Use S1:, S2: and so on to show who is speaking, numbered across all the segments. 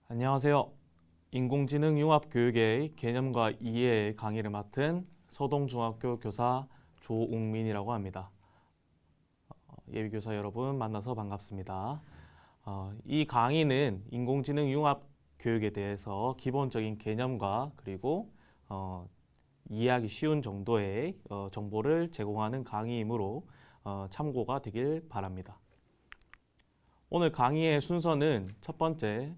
S1: 안녕하세요. 인공지능 융합교육의 개념과 이해의 강의를 맡은 서동중학교 교사 조웅민이라고 합니다. 예비교사 여러분 만나서 반갑습니다. 이 강의는 인공지능 융합교육에 대해서 기본적인 개념과 그리고 이해하기 쉬운 정도의 정보를 제공하는 강의이므로 참고가 되길 바랍니다. 오늘 강의의 순서는 첫 번째,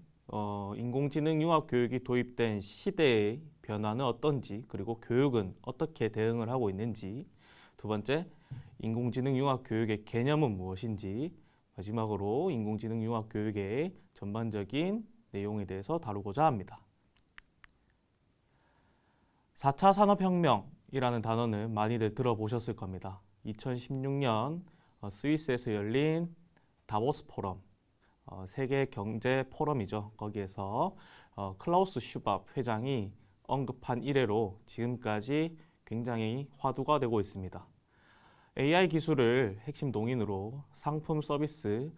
S1: 인공지능 융합교육이 도입된 시대의 변화는 어떤지, 그리고 교육은 어떻게 대응을 하고 있는지, 두 번째, 인공지능 융합교육의 개념은 무엇인지, 마지막으로 인공지능 융합교육의 전반적인 내용에 대해서 다루고자 합니다. 4차 산업혁명이라는 단어는 많이들 들어보셨을 겁니다. 2016년 스위스에서 열린 다보스 포럼, 세계 경제 포럼이죠. 거기에서 클라우스 슈밥 회장이 언급한 이래로 지금까지 굉장히 화두가 되고 있습니다. AI 기술을 핵심 동인으로 상품 서비스의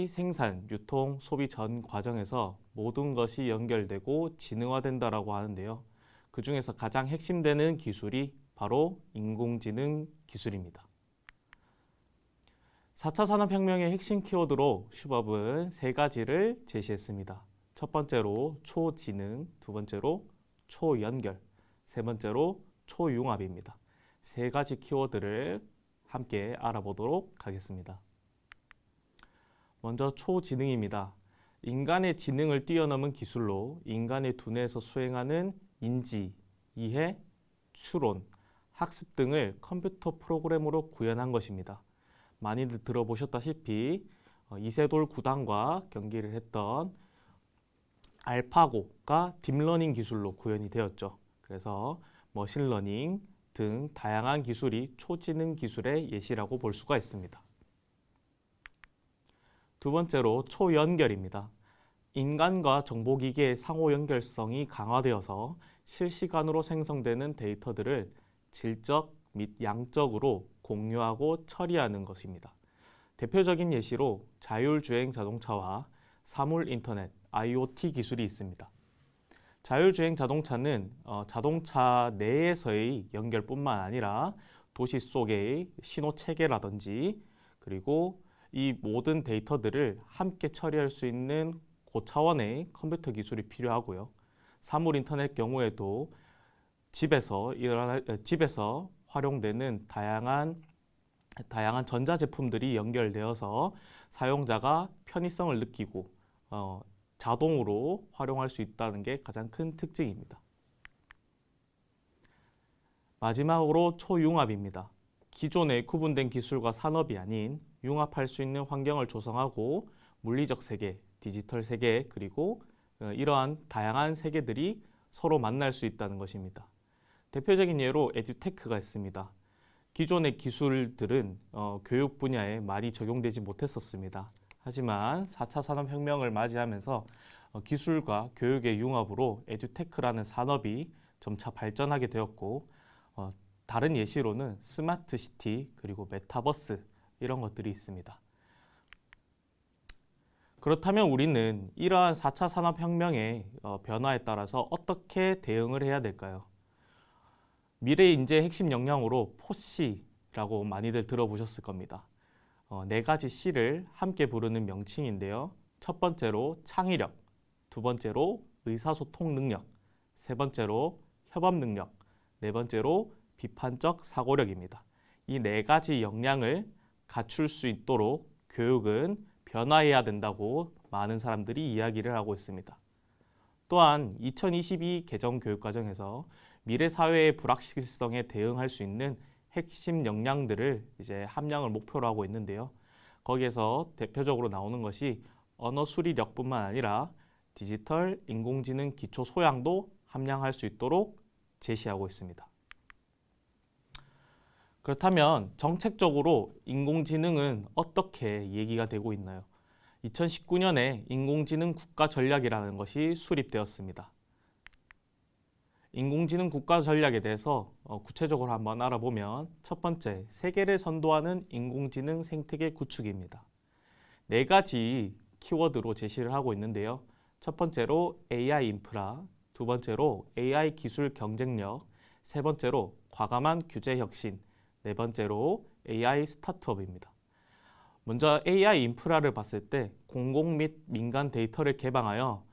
S1: 생산, 유통, 소비 전 과정에서 모든 것이 연결되고 지능화된다라고 하는데요. 그 중에서 가장 핵심되는 기술이 바로 인공지능 기술입니다. 4차 산업혁명의 핵심 키워드로 슈밥은 세 가지를 제시했습니다. 첫 번째로 초지능, 두 번째로 초연결, 세 번째로 초융합입니다. 세 가지 키워드를 함께 알아보도록 하겠습니다. 먼저 초지능입니다. 인간의 지능을 뛰어넘은 기술로 인간의 두뇌에서 수행하는 인지, 이해, 추론, 학습 등을 컴퓨터 프로그램으로 구현한 것입니다. 많이들 들어보셨다시피 이세돌 구단과 경기를 했던 알파고가 딥러닝 기술로 구현이 되었죠. 그래서 머신러닝 등 다양한 기술이 초지능 기술의 예시라고 볼 수가 있습니다. 두 번째로 초연결입니다. 인간과 정보기기의 상호 연결성이 강화되어서 실시간으로 생성되는 데이터들을 질적 및 양적으로 공유하고 처리하는 것입니다. 대표적인 예시로 자율주행 자동차와 사물인터넷, IoT 기술이 있습니다. 자율주행 자동차는 자동차 내에서의 연결뿐만 아니라 도시 속의 신호 체계라든지 그리고 이 모든 데이터들을 함께 처리할 수 있는 고차원의 컴퓨터 기술이 필요하고요. 사물인터넷 경우에도 집에서 활용되는 다양한 전자제품들이 연결되어서 사용자가 편의성을 느끼고 자동으로 활용할 수 있다는 게 가장 큰 특징입니다. 마지막으로 초융합입니다. 기존의 구분된 기술과 산업이 아닌 융합할 수 있는 환경을 조성하고 물리적 세계, 디지털 세계, 그리고 이러한 다양한 세계들이 서로 만날 수 있다는 것입니다. 대표적인 예로 에듀테크가 있습니다. 기존의 기술들은 교육 분야에 많이 적용되지 못했었습니다. 하지만 4차 산업혁명을 맞이하면서 기술과 교육의 융합으로 에듀테크라는 산업이 점차 발전하게 되었고 다른 예시로는 스마트 시티 그리고 메타버스 이런 것들이 있습니다. 그렇다면 우리는 이러한 4차 산업혁명의 변화에 따라서 어떻게 대응을 해야 될까요? 미래 인재의 핵심 역량으로 포C라고 많이들 들어보셨을 겁니다. 네 가지 C를 함께 부르는 명칭인데요. 첫 번째로 창의력, 두 번째로 의사소통 능력, 세 번째로 협업 능력, 네 번째로 비판적 사고력입니다. 이 네 가지 역량을 갖출 수 있도록 교육은 변화해야 된다고 많은 사람들이 이야기를 하고 있습니다. 또한 2022 개정 교육과정에서 미래 사회의 불확실성에 대응할 수 있는 핵심 역량들을 이제 함량을 목표로 하고 있는데요. 거기에서 대표적으로 나오는 것이 언어 수리력뿐만 아니라 디지털, 인공지능 기초 소양도 함량할 수 있도록 제시하고 있습니다. 그렇다면 정책적으로 인공지능은 어떻게 얘기가 되고 있나요? 2019년에 인공지능 국가 전략이라는 것이 수립되었습니다. 인공지능 국가 전략에 대해서 구체적으로 한번 알아보면 첫 번째, 세계를 선도하는 인공지능 생태계 구축입니다. 네 가지 키워드로 제시를 하고 있는데요. 첫 번째로 AI 인프라, 두 번째로 AI 기술 경쟁력, 세 번째로 과감한 규제 혁신, 네 번째로 AI 스타트업입니다. 먼저 AI 인프라를 봤을 때 공공 및 민간 데이터를 개방하여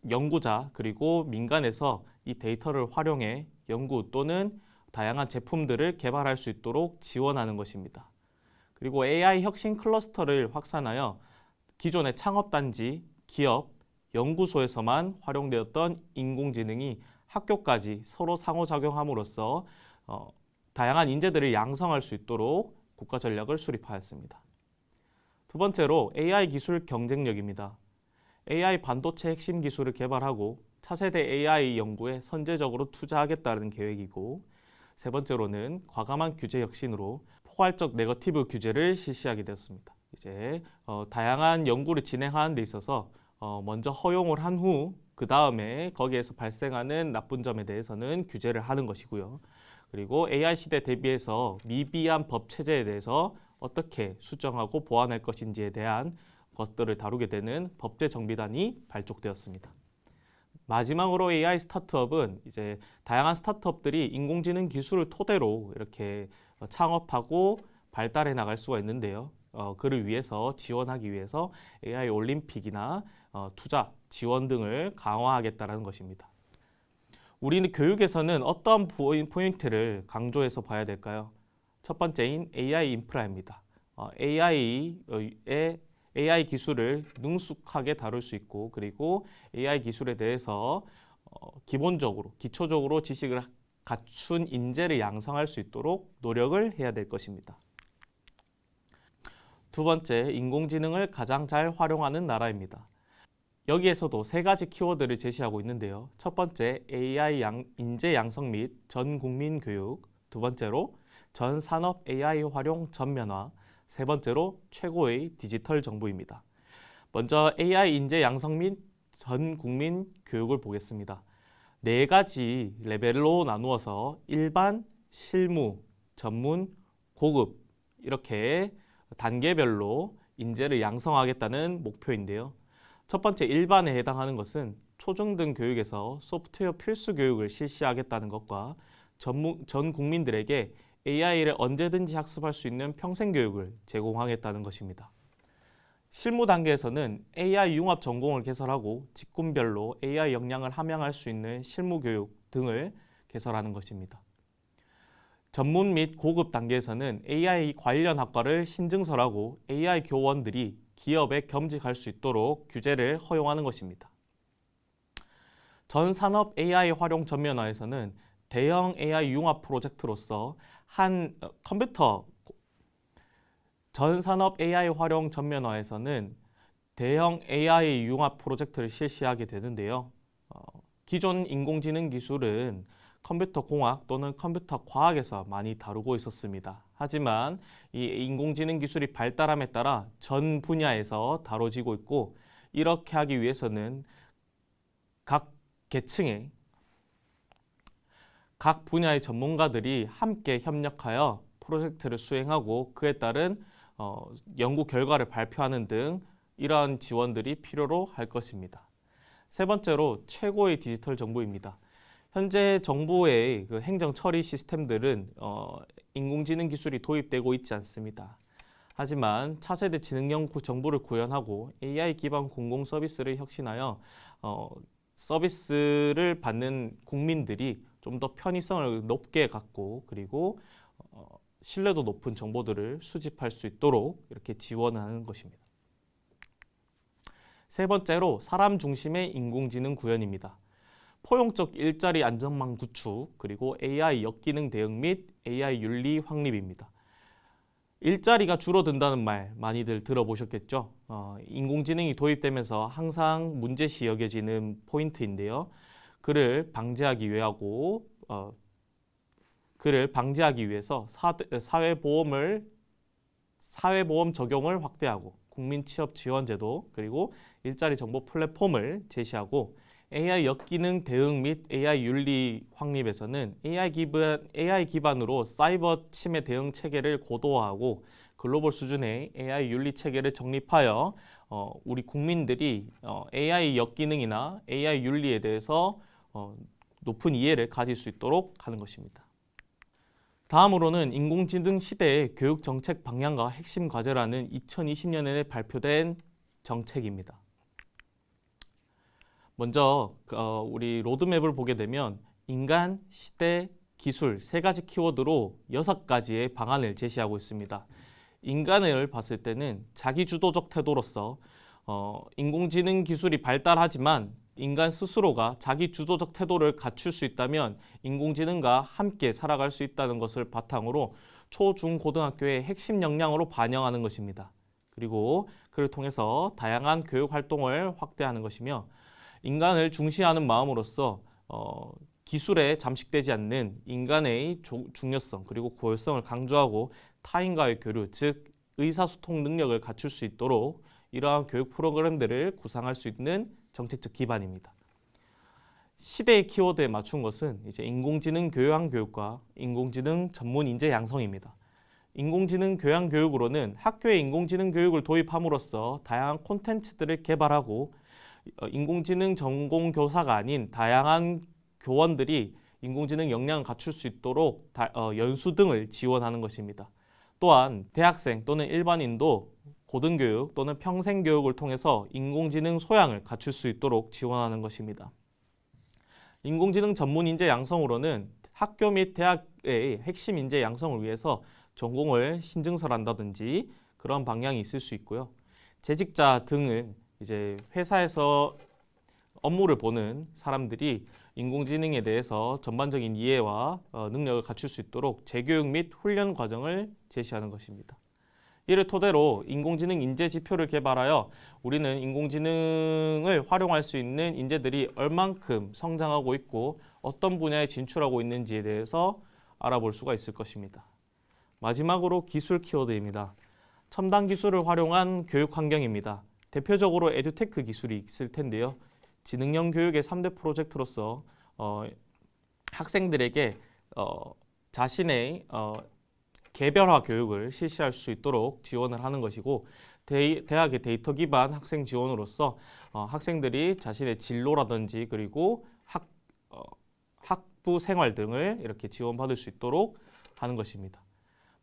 S1: 연구자 그리고 민간에서 이 데이터를 활용해 연구 또는 다양한 제품들을 개발할 수 있도록 지원하는 것입니다. 그리고 AI 혁신 클러스터를 확산하여 기존의 창업단지, 기업, 연구소에서만 활용되었던 인공지능이 학교까지 서로 상호작용함으로써 다양한 인재들을 양성할 수 있도록 국가 전략을 수립하였습니다. 두 번째로 AI 기술 경쟁력입니다. AI 반도체 핵심 기술을 개발하고 차세대 AI 연구에 선제적으로 투자하겠다는 계획이고, 세 번째로는 과감한 규제 혁신으로 포괄적 네거티브 규제를 실시하게 되었습니다. 이제 다양한 연구를 진행하는 데 있어서 먼저 허용을 한 후 그 다음에 거기에서 발생하는 나쁜 점에 대해서는 규제를 하는 것이고요. 그리고 AI 시대 대비해서 미비한 법 체제에 대해서 어떻게 수정하고 보완할 것인지에 대한 것들을 다루게 되는 법제 정비단이 발족되었습니다. 마지막으로 AI 스타트업은 이제 다양한 스타트업들이 인공지능 기술을 토대로 이렇게 창업하고 발달해 나갈 수가 있는데요. 그를 위해서 지원하기 위해서 AI 올림픽이나 투자, 지원 등을 강화하겠다는 것입니다. 우리는 교육에서는 어떤 포인트를 강조해서 봐야 될까요? 첫 번째인 AI 인프라입니다. AI 기술을 능숙하게 다룰 수 있고, 그리고 AI 기술에 대해서 기본적으로, 기초적으로 지식을 갖춘 인재를 양성할 수 있도록 노력을 해야 될 것입니다. 두 번째, 인공지능을 가장 잘 활용하는 나라입니다. 여기에서도 세 가지 키워드를 제시하고 있는데요. 첫 번째, AI 인재 양성 및 전 국민 교육. 두 번째로, 전 산업 AI 활용 전면화. 세 번째로, 최고의 디지털 정부입니다. 먼저 AI 인재 양성 및 전 국민 교육을 보겠습니다. 네 가지 레벨로 나누어서 일반, 실무, 전문, 고급 이렇게 단계별로 인재를 양성하겠다는 목표인데요. 첫 번째 일반에 해당하는 것은 초중등 교육에서 소프트웨어 필수 교육을 실시하겠다는 것과 전 국민들에게 AI를 언제든지 학습할 수 있는 평생 교육을 제공하겠다는 것입니다. 실무 단계에서는 AI 융합 전공을 개설하고 직군별로 AI 역량을 함양할 수 있는 실무 교육 등을 개설하는 것입니다. 전문 및 고급 단계에서는 AI 관련 학과를 신증설하고 AI 교원들이 기업에 겸직할 수 있도록 규제를 허용하는 것입니다. 전 산업 AI 활용 전면화에서는 대형 AI 융합 프로젝트로서 전 산업 AI 활용 전면화에서는 대형 AI 융합 프로젝트를 실시하게 되는데요. 기존 인공지능 기술은 컴퓨터 공학 또는 컴퓨터 과학에서 많이 다루고 있었습니다. 하지만 이 인공지능 기술이 발달함에 따라 전 분야에서 다뤄지고 있고, 이렇게 하기 위해서는 각 계층의 각 분야의 전문가들이 함께 협력하여 프로젝트를 수행하고 그에 따른 연구 결과를 발표하는 등 이러한 지원들이 필요로 할 것입니다. 세 번째로 최고의 디지털 정부입니다. 현재 정부의 그 행정 처리 시스템들은 인공지능 기술이 도입되고 있지 않습니다. 하지만 차세대 지능형 정부를 구현하고 AI 기반 공공 서비스를 혁신하여 서비스를 받는 국민들이 좀 더 편의성을 높게 갖고, 그리고 신뢰도 높은 정보들을 수집할 수 있도록 이렇게 지원하는 것입니다. 세 번째로 사람 중심의 인공지능 구현입니다. 포용적 일자리 안전망 구축, 그리고 AI 역기능 대응 및 AI 윤리 확립입니다. 일자리가 줄어든다는 말 많이들 들어보셨겠죠? 인공지능이 도입되면서 항상 문제시 여겨지는 포인트인데요. 그를 방지하기 위해서 사회보험 적용을 확대하고 국민 취업 지원 제도, 그리고 일자리 정보 플랫폼을 제시하고, AI 역기능 대응 및 AI 윤리 확립에서는 AI 기반으로 사이버 침해 대응 체계를 고도화하고, 글로벌 수준의 AI 윤리 체계를 정립하여 우리 국민들이 AI 역기능이나 AI 윤리에 대해서 높은 이해를 가질 수 있도록 하는 것입니다. 다음으로는 인공지능 시대의 교육 정책 방향과 핵심 과제라는 2020년에 발표된 정책입니다. 먼저 우리 로드맵을 보게 되면 인간, 시대, 기술 세 가지 키워드로 6가지의 방안을 제시하고 있습니다. 인간을 봤을 때는 자기주도적 태도로서 인공지능 기술이 발달하지만 인간 스스로가 자기주도적 태도를 갖출 수 있다면 인공지능과 함께 살아갈 수 있다는 것을 바탕으로 초, 중, 고등학교의 핵심 역량으로 반영하는 것입니다. 그리고 그를 통해서 다양한 교육 활동을 확대하는 것이며 인간을 중시하는 마음으로써 기술에 잠식되지 않는 인간의 중요성 그리고 고유성을 강조하고 타인과의 교류, 즉 의사소통 능력을 갖출 수 있도록 이러한 교육 프로그램들을 구상할 수 있는 정책적 기반입니다. 시대의 키워드에 맞춘 것은 이제 인공지능 교양 교육과 인공지능 전문 인재 양성입니다. 인공지능 교양 교육으로는 학교에 인공지능 교육을 도입함으로써 다양한 콘텐츠들을 개발하고 인공지능 전공 교사가 아닌 다양한 교원들이 인공지능 역량을 갖출 수 있도록 연수 등을 지원하는 것입니다. 또한 대학생 또는 일반인도 고등교육 또는 평생교육을 통해서 인공지능 소양을 갖출 수 있도록 지원하는 것입니다. 인공지능 전문 인재 양성으로는 학교 및 대학의 핵심 인재 양성을 위해서 전공을 신증설한다든지 그런 방향이 있을 수 있고요. 재직자 등을 이제 회사에서 업무를 보는 사람들이 인공지능에 대해서 전반적인 이해와 능력을 갖출 수 있도록 재교육 및 훈련 과정을 제시하는 것입니다. 이를 토대로 인공지능 인재 지표를 개발하여 우리는 인공지능을 활용할 수 있는 인재들이 얼만큼 성장하고 있고 어떤 분야에 진출하고 있는지에 대해서 알아볼 수가 있을 것입니다. 마지막으로 기술 키워드입니다. 첨단 기술을 활용한 교육 환경입니다. 대표적으로 에듀테크 기술이 있을 텐데요. 지능형 교육의 3대 프로젝트로서 학생들에게 자신의 개별화 교육을 실시할 수 있도록 지원을 하는 것이고 대학의 데이터 기반 학생 지원으로서 학생들이 자신의 진로라든지 그리고 학부 생활 등을 이렇게 지원받을 수 있도록 하는 것입니다.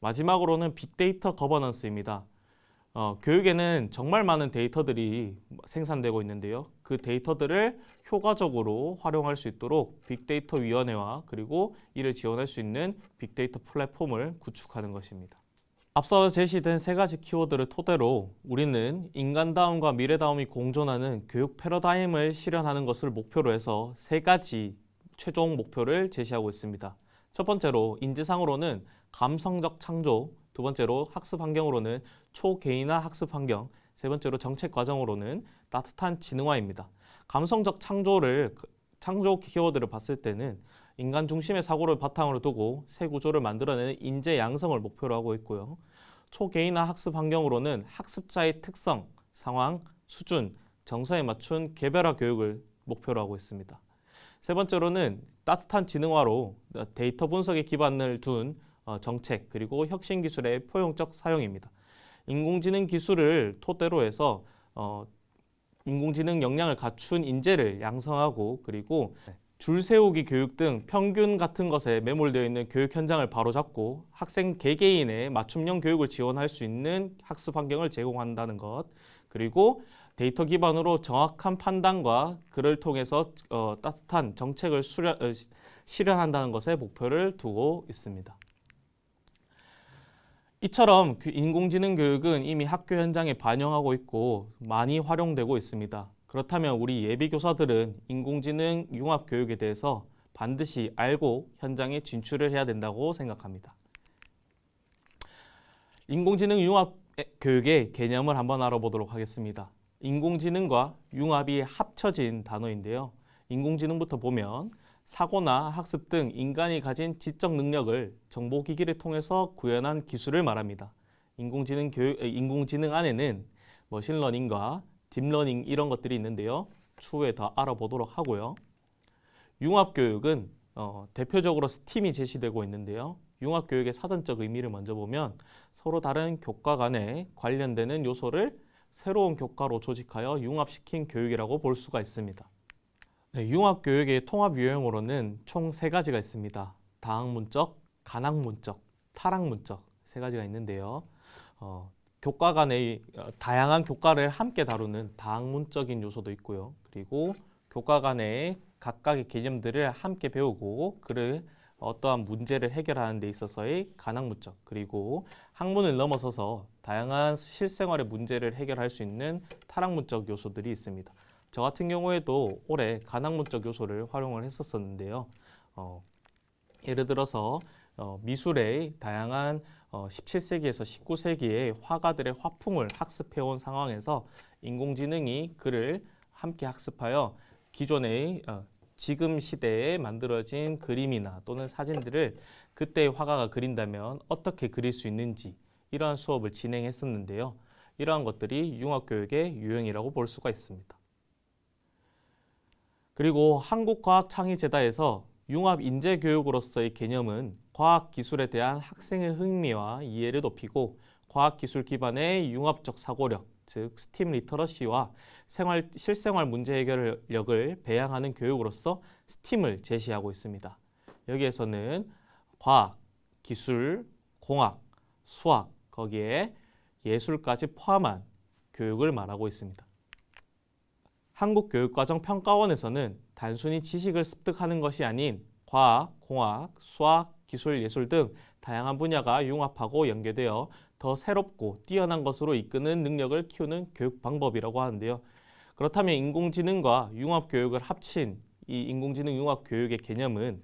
S1: 마지막으로는 빅데이터 거버넌스입니다. 교육에는 정말 많은 데이터들이 생산되고 있는데요. 그 데이터들을 효과적으로 활용할 수 있도록 빅데이터 위원회와 그리고 이를 지원할 수 있는 빅데이터 플랫폼을 구축하는 것입니다. 앞서 제시된 세 가지 키워드를 토대로 우리는 인간다움과 미래다움이 공존하는 교육 패러다임을 실현하는 것을 목표로 해서 세 가지 최종 목표를 제시하고 있습니다. 첫 번째로 인재상으로는 감성적 창조, 두 번째로 학습 환경으로는 초개인화 학습 환경, 세 번째로 정책 과정으로는 따뜻한 지능화입니다. 감성적 창조 키워드를 봤을 때는 인간 중심의 사고를 바탕으로 두고 새 구조를 만들어내는 인재 양성을 목표로 하고 있고요. 초개인화 학습 환경으로는 학습자의 특성, 상황, 수준, 정서에 맞춘 개별화 교육을 목표로 하고 있습니다. 세 번째로는 따뜻한 지능화로 데이터 분석에 기반을 둔 정책 그리고 혁신 기술의 포용적 사용입니다. 인공지능 기술을 토대로 해서 인공지능 역량을 갖춘 인재를 양성하고 그리고 줄 세우기 교육 등 평균 같은 것에 매몰되어 있는 교육 현장을 바로잡고 학생 개개인의 맞춤형 교육을 지원할 수 있는 학습 환경을 제공한다는 것, 그리고 데이터 기반으로 정확한 판단과 그를 통해서 따뜻한 정책을 실현한다는 것에 목표를 두고 있습니다. 이처럼 인공지능 교육은 이미 학교 현장에 반영하고 있고 많이 활용되고 있습니다. 그렇다면 우리 예비교사들은 인공지능 융합 교육에 대해서 반드시 알고 현장에 진출을 해야 된다고 생각합니다. 인공지능 융합 교육의 개념을 한번 알아보도록 하겠습니다. 인공지능과 융합이 합쳐진 단어인데요. 인공지능부터 보면 사고나 학습 등 인간이 가진 지적 능력을 정보기기를 통해서 구현한 기술을 말합니다. 인공지능 안에는 머신러닝과 딥러닝 이런 것들이 있는데요. 추후에 더 알아보도록 하고요. 융합교육은 대표적으로 스팀이 제시되고 있는데요. 융합교육의 사전적 의미를 먼저 보면 서로 다른 교과 간에 관련되는 요소를 새로운 교과로 조직하여 융합시킨 교육이라고 볼 수가 있습니다. 네, 융합교육의 통합 유형으로는 총 3가지가 있습니다. 다학문적, 간학문적, 탈학문적 3가지가 있는데요. 교과 간의 다양한 교과를 함께 다루는 다학문적인 요소도 있고요. 그리고 교과 간의 각각의 개념들을 함께 배우고 그를 어떠한 문제를 해결하는 데 있어서의 간학문적, 그리고 학문을 넘어서서 다양한 실생활의 문제를 해결할 수 있는 탈학문적 요소들이 있습니다. 저 같은 경우에도 올해 간학문적 요소를 활용을 했었는데요. 예를 들어서 미술의 다양한 17세기에서 19세기의 화가들의 화풍을 학습해온 상황에서 인공지능이 그를 함께 학습하여 기존의 지금 시대에 만들어진 그림이나 또는 사진들을 그때의 화가가 그린다면 어떻게 그릴 수 있는지 이러한 수업을 진행했었는데요. 이러한 것들이 융합교육의 유형이라고 볼 수가 있습니다. 그리고 한국과학창의재단에서 융합인재교육으로서의 개념은 과학기술에 대한 학생의 흥미와 이해를 높이고 과학기술 기반의 융합적 사고력, 즉 스팀 리터러시와 실생활 문제 해결력을 배양하는 교육으로서 스팀을 제시하고 있습니다. 여기에서는 과학, 기술, 공학, 수학, 거기에 예술까지 포함한 교육을 말하고 있습니다. 한국교육과정평가원에서는 단순히 지식을 습득하는 것이 아닌 과학, 공학, 수학, 기술, 예술 등 다양한 분야가 융합하고 연계되어 더 새롭고 뛰어난 것으로 이끄는 능력을 키우는 교육 방법이라고 하는데요. 그렇다면 인공지능과 융합교육을 합친 이 인공지능 융합교육의 개념은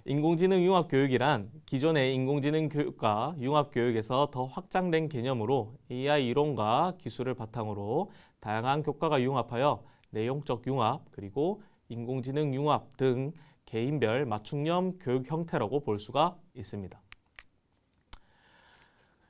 S1: 인공지능 융합교육이란 기존의 인공지능 교육과 융합교육에서 더 확장된 개념으로 AI 이론과 기술을 바탕으로 다양한 교과가 융합하여 내용적 융합 그리고 인공지능 융합 등 개인별 맞춤형 교육 형태라고 볼 수가 있습니다.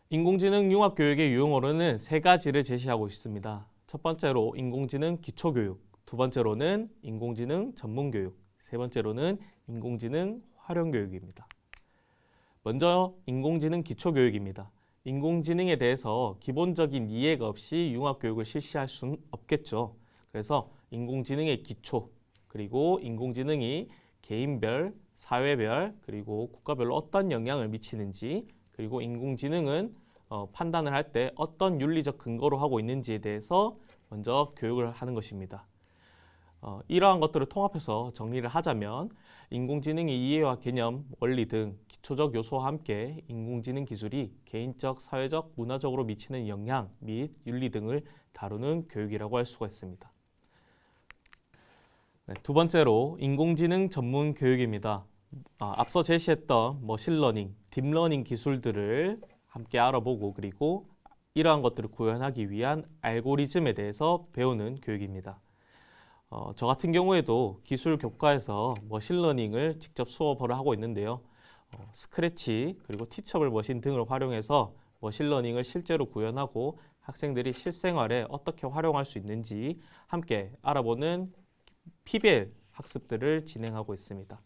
S1: 인공지능 융합교육의 유형으로는 3가지를 제시하고 있습니다. 첫 번째로 인공지능 기초교육, 두 번째로는 인공지능 전문교육, 세 번째로는 인공지능 활용교육입니다. 먼저 인공지능 기초교육입니다. 인공지능에 대해서 기본적인 이해가 없이 융합교육을 실시할 수는 없겠죠. 그래서 인공지능의 기초, 그리고 인공지능이 개인별, 사회별, 그리고 국가별로 어떤 영향을 미치는지, 그리고 인공지능은 판단을 할 때 어떤 윤리적 근거로 하고 있는지에 대해서 먼저 교육을 하는 것입니다. 이러한 것들을 통합해서 정리를 하자면 인공지능의 이해와 개념, 원리 등 기초적 요소와 함께 인공지능 기술이 개인적, 사회적, 문화적으로 미치는 영향 및 윤리 등을 다루는 교육이라고 할 수가 있습니다. 네, 두 번째로 인공지능 전문 교육입니다. 앞서 제시했던 머신러닝, 딥러닝 기술들을 함께 알아보고 그리고 이러한 것들을 구현하기 위한 알고리즘에 대해서 배우는 교육입니다. 저 같은 경우에도 기술 교과에서 머신러닝을 직접 수업을 하고 있는데요. 스크래치 그리고 티처블 머신 등을 활용해서 머신러닝을 실제로 구현하고 학생들이 실생활에 어떻게 활용할 수 있는지 함께 알아보는 PBL 학습들을 진행하고 있습니다.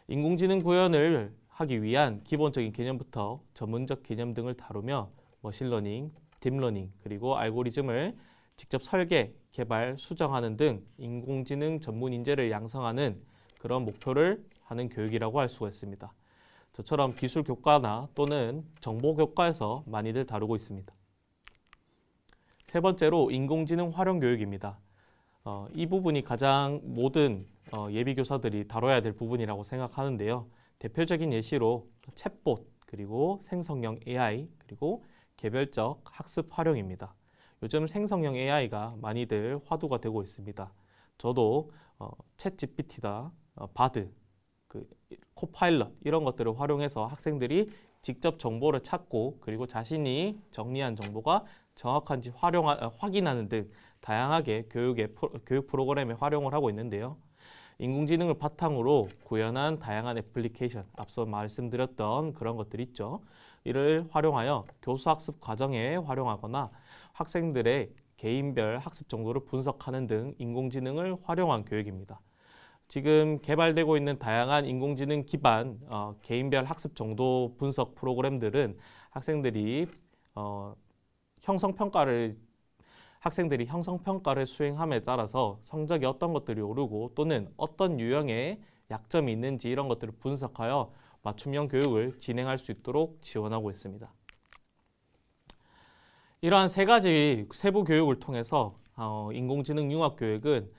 S1: 인공지능 구현을 하기 위한 기본적인 개념부터 전문적 개념 등을 다루며 머신러닝, 딥러닝, 그리고 알고리즘을 직접 설계, 개발, 수정하는 등 인공지능 전문 인재를 양성하는 그런 목표를 하는 교육이라고 할 수가 있습니다. 저처럼 기술 교과나 또는 정보 교과에서 많이들 다루고 있습니다. 세 번째로 인공지능 활용 교육입니다. 이 부분이 가장 모든 예비교사들이 다뤄야 될 부분이라고 생각하는데요. 대표적인 예시로 챗봇, 그리고 생성형 AI, 그리고 개별적 학습 활용입니다. 요즘 생성형 AI가 많이들 화두가 되고 있습니다. 저도 챗GPT다, 바드, 코파일럿 이런 것들을 활용해서 학생들이 직접 정보를 찾고 그리고 자신이 정리한 정보가 정확한지 확인하는 등 다양하게 교육 프로그램에 활용을 하고 있는데요. 인공지능을 바탕으로 구현한 다양한 애플리케이션, 앞서 말씀드렸던 그런 것들 있죠. 이를 활용하여 교수학습 과정에 활용하거나 학생들의 개인별 학습 정도를 분석하는 등 인공지능을 활용한 교육입니다. 지금 개발되고 있는 다양한 인공지능 기반 개인별 학습 정도 분석 프로그램들은 학생들이 형성평가를 수행함에 따라서 성적이 어떤 것들이 오르고 또는 어떤 유형의 약점이 있는지 이런 것들을 분석하여 맞춤형 교육을 진행할 수 있도록 지원하고 있습니다. 이러한 세 가지 세부 교육을 통해서 인공지능 융합 교육은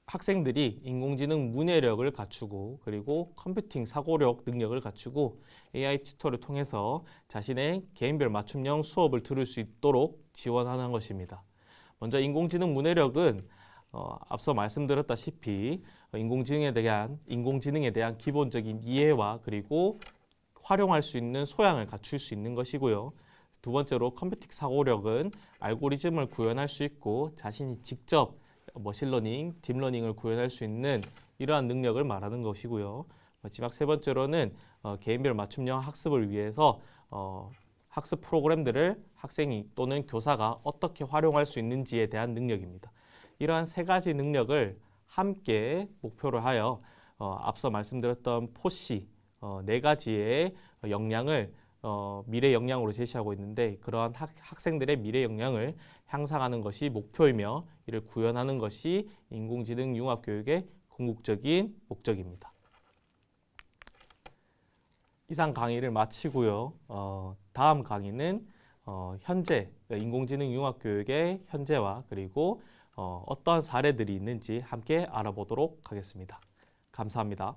S1: 학생들이 인공지능 문해력을 갖추고 그리고 컴퓨팅 사고력 능력을 갖추고 AI 튜터를 통해서 자신의 개인별 맞춤형 수업을 들을 수 있도록 지원하는 것입니다. 먼저 인공지능 문해력은 앞서 말씀드렸다시피 인공지능에 대한 기본적인 이해와 그리고 활용할 수 있는 소양을 갖출 수 있는 것이고요. 두 번째로 컴퓨팅 사고력은 알고리즘을 구현할 수 있고 자신이 직접 머신러닝, 딥러닝을 구현할 수 있는 이러한 능력을 말하는 것이고요. 마지막 세 번째로는 개인별 맞춤형 학습을 위해서 학습 프로그램들을 학생이 또는 교사가 어떻게 활용할 수 있는지에 대한 능력입니다. 이러한 세 가지 능력을 함께 목표로 하여 앞서 말씀드렸던 포시 네 가지의 역량을 미래 역량으로 제시하고 있는데 그러한 학생들의 미래 역량을 향상하는 것이 목표이며 이를 구현하는 것이 인공지능 융합교육의 궁극적인 목적입니다. 이상 강의를 마치고요. 다음 강의는 현재 인공지능 융합교육의 현재와 그리고 어떠한 사례들이 있는지 함께 알아보도록 하겠습니다. 감사합니다.